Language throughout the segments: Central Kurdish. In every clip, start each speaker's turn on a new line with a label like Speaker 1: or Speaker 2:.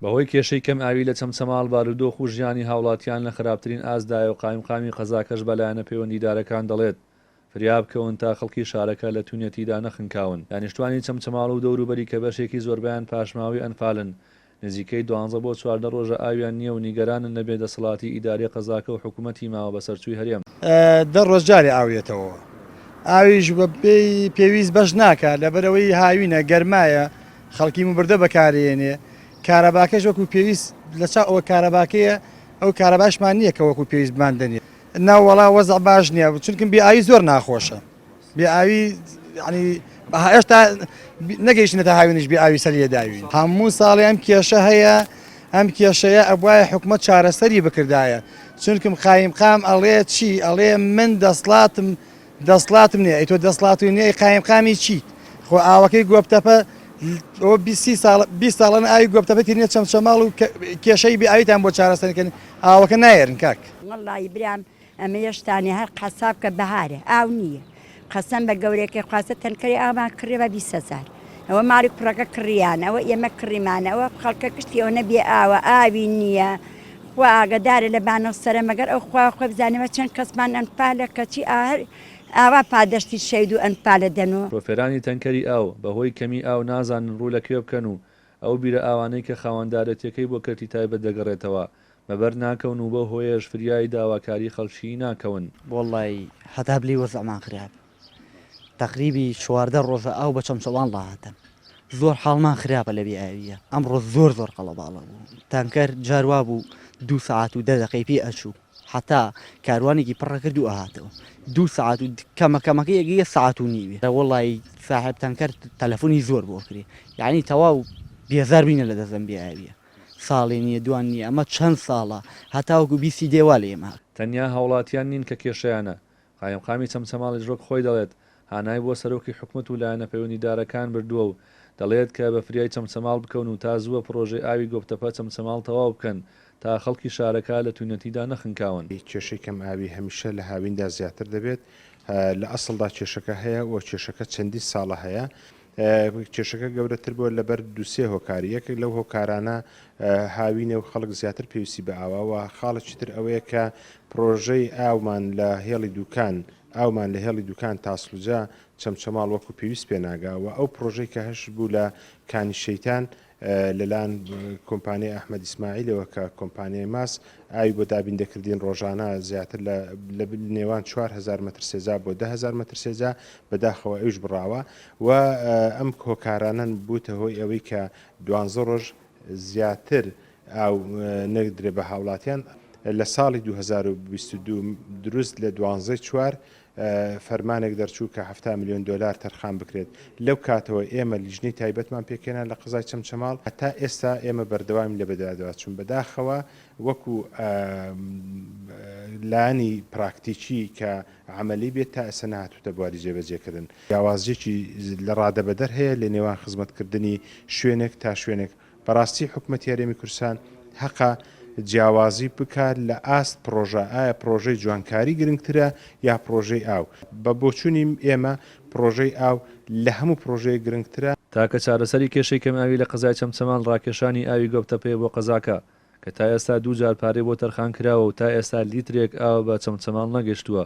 Speaker 1: بەهۆی کێشەی کەم ئاوی لە چەمچەماڵ بارودۆخ و ژیانی هاوڵاتیان لە خراپترین ئازدایە و قایمقامی قەزاکەش بەلایەنە پەیوەندیدارەکان دەڵێت فریاب بکەون تا خەڵکی شارەکە لە توونەتیدا نەخنکاون. دانیشتوانی چەمچەماڵ و دەوروبەری کە بەشێکی زۆربیان پاشماوی ئەنفالن نزیکەی 12 بۆ 14 ڕۆژە ئاویان نییە و نیگەرانن نەبێ دەسەڵاتی ئیداری قەزاکە و حکوومەتی ماوە بەسەرچووی هەرێم.
Speaker 2: دە ڕۆژجارێ ئاوێتەوە، ئاویش بە پێویست بەش ناکات لەبەرەوەی هاوینە گەرمایە خەڵکی مبردە بەکارێنێ کارەباکەش وەکو پێویست لە چا ئەوە کارەباکەیە ئەو کارەباشمان نییە کە وەکو پێویست بماندنیە ناوەڵا وەزع باش نییە چونکم بێئاوی زۆر ناخۆشە بێئاوی ینی هێشتا نەگەیشتنێتە هاوینش بێئاوی سەریە داوین هەموو ساڵی ئەم کێشە هەیە ئەم کێشەیە ئەبوایە حکومەت چارەسەری بکردایە چونکم قایمقام ئەڵێ چی ئەڵێ من دەسڵاتم نییە ئەی تۆ دەسڵاتی نییە قایمقامی چیت خۆ ئاوەکەی گۆبتەپە 20 ساڵان ئاوی گۆبتەپەتی نییە چەمچەماڵ و کێشەی بێئاویتان بۆ چارەسەرکردن ئاوەکە نایێرن کاک
Speaker 3: وەڵڵی برام ئەمە هێشتانی هەر قەساب کە بەهارە ئاو نییە قەسەم بە گەورەیەکی خواستە تەنکەری ئاومان کڕێ بە 20,000 ئەوە ماڵی کوڕەکە کڕیان ئەوە ئێمە کڕیمانە ئەوە خەڵکە کشتی ئەو نەبێ ئاوە ئاوی نییە خوا ئاگدارە لە بانەسەرە مەگەر ئەو خوا بزانێمە چەند کەسمان ئەنفالە کەچی ئاوا پادەشتی شەید و ئەنفالە دەنەوە.
Speaker 1: پرۆفێرانی تەنکەری ئاو بەهۆی کەمی ئاو نازانن ڕوو لەکوێ بکەن و ئەو بیرە ئاوانەی کە خاوەندارەتەکەی بۆ کەرتی تایبەت دەگەڕێتەوە بەبەر ناکەون و بە هۆیەش فریای داواکاری خەڵکی ناکەون.
Speaker 4: وەڵی هەتا بلی وەزعمان خراپ تقریبی 14 ڕۆژە ئاو بە چەمچەڵان ڵاهاتن زۆر حاڵمان خراپە لە بێئاویە ئەمڕۆ زۆر قەڵەباڵە بوو تانکەر جاروا بوو 2 ساعت و 10 دقەی پێ ئەچوو حتا کاروانێکی پڕە کرد و ئاهاتەوە 2 ساعت و کەمەکەمەکە یەکە ساعت و نیوێ وەڵی ساحب تانکەر تەلەفۆنی زۆر بۆ کرێ یعنی تەواو بێزار بینە لە دەزەم بێئاویە ساڵی نییە دوان نییە ئەمە چەند ساڵە هەتاوەکو بیسی دێوا لە ئێمە
Speaker 1: تەنیا هاوڵاتیان نین کە کێشەیانە قایمقامی چەمچەماڵی ژۆک خۆی دەڵێت هانای بۆ سەرۆکی حکوومەت و لایەنە پەیوەندیدارەکان بردووە و دەڵێت کە بە فریای چەمچەماڵ بکەون و تا زووە پرۆژەی ئاوی گۆبتەپە چەمچەماڵ تەواو بکەن تا خەڵکی شارەکە لە توونەتیدا نەخنکاون.
Speaker 5: کێشەی کەم ئاوی هەمیشە لە هاویندا زیاتر دەبێت لە ئەسڵدا کێشەکە هەیە و کێشەکە چەندی ساڵە هەیە کێشەکە گەورەتر بۆ لەبەر دووسێ هۆکاری یەکێک لەو هۆکارانە هاوینە و خەڵک زیاتر پێویستی بە ئاواوە خاڵێکی تر ئەوەیە کە پرۆژەی ئاومان لە هێڵی دوکان ئاومان لە هێڵی دوکان تاسلوجا چەمچەماڵ وەکو پێویست پێناگاوە ئەو پرۆژەی کە هەش بوو لە کانی شەیتان لەلاەن کۆمپانیای ئەحمەد ئیسماعیلەوە کە کۆمپانیای ماس ئاوی بۆ دابیندەکردین ڕۆژانە زیاتر لە نێوان 4,000 متر سێجا بۆ 10,000 متر سێجا بەداخەوە ئەوش بڕاوە و ئەم هۆکارانەن بووتە هۆی ئەوەی کە 12 ڕۆژ زیاتر ئاو نەدرێ بە هاوڵاتیان لە ساڵی 2022 دروست لە 12/4 فەرمانێک دەرچوو کە 7 میلیۆن دلار تەرخان بکرێت لەو کاتەوە ئێمە لیژنەی تایبەتمان پێکێنان لە قزای چەمچەماڵ هەتا ئێستا ئێمە بەردەوام لە بەدادەوە چون بەداخەوە وەکو لانی پراکتیکی کە عملی بێت تا ئەسە نهاتوتە بواری جێبەجێکردن جیاوازیەکی لە ڕادەبەدەر هەیە لە نێوان خزمەتکردنی شوێنێک تا شوێنێک بەڕاستی حکوومەتی هەرێمی کوردستان حەقا جیاوازی بکات لە ئاست پرۆژە ئایا پرۆژەی جوانکاری گرنگترە یا پرۆژەی ئاو بە بۆچوونی ئێمە پرۆژەی ئاو لە هەموو پرۆژەیە گرنگترە
Speaker 1: تاکە چارەسەری کێشەی کەم ئاوی لە قەزای چەمچەماڵ ڕاکێشانی ئاوی گۆبتەپەیە بۆ قەزاکە کە تا ئێستا 2 جار پارەی بۆ تەرخان کراوە و تا ئێستا لیترێک ئاو بە چەمچەماڵ نەگەشتووە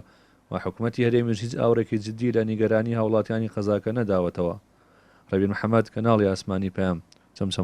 Speaker 1: و حکوومەتی هەرێمیش هیچ ئاورێکی جددی لە نیگەرانی هاوڵاتیانی قەزاکە نەداوەتەوە. ڕەبیر محەممەد کەناڵی ئاسمانی پەیام چەمچەماڵ.